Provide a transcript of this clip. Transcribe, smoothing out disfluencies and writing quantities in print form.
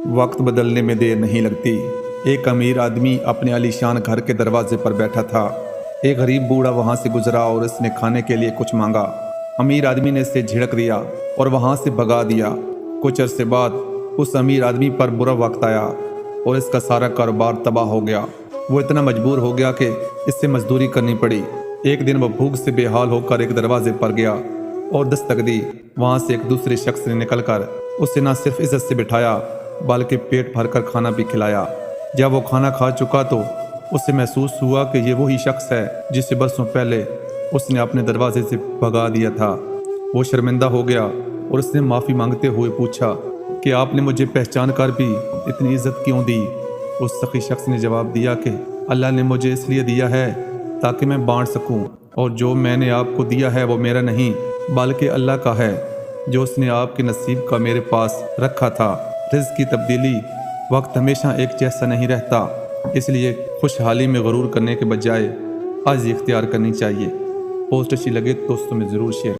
وقت بدلنے میں دیر نہیں لگتی۔ ایک امیر آدمی اپنے عالیشان گھر کے دروازے پر بیٹھا تھا۔ ایک غریب بوڑھا وہاں سے گزرا اور اس نے کھانے کے لیے کچھ مانگا۔ امیر آدمی نے اسے جھڑک دیا اور وہاں سے بھگا دیا۔ کچھ عرصے بعد اس امیر آدمی پر برا وقت آیا اور اس کا سارا کاروبار تباہ ہو گیا۔ وہ اتنا مجبور ہو گیا کہ اس سے مزدوری کرنی پڑی۔ ایک دن وہ بھوک سے بے حال ہو کر ایک دروازے پر گیا اور دستک دی۔ وہاں سے ایک دوسرے شخص نے نکل کر اسے نہ صرف عزت سے بٹھایا بلکہ پیٹ بھر کر کھانا بھی کھلایا۔ جب وہ کھانا کھا چکا تو اسے محسوس ہوا کہ یہ وہی شخص ہے جسے برسوں پہلے اس نے اپنے دروازے سے بھگا دیا تھا۔ وہ شرمندہ ہو گیا اور اس نے معافی مانگتے ہوئے پوچھا کہ آپ نے مجھے پہچان کر بھی اتنی عزت کیوں دی؟ اس سخی شخص نے جواب دیا کہ اللہ نے مجھے اس لیے دیا ہے تاکہ میں بانٹ سکوں، اور جو میں نے آپ کو دیا ہے وہ میرا نہیں بلکہ اللہ کا ہے جو اس نے آپ کے نصیب کا میرے پاس رکھا تھا۔ رزق کی تبدیلی، وقت ہمیشہ ایک جیسا نہیں رہتا، اس لیے خوشحالی میں غرور کرنے کے بجائے عاجزی اختیار کرنی چاہیے۔ پوسٹ اچھی لگے تو دوستوں میں ضرور شیئر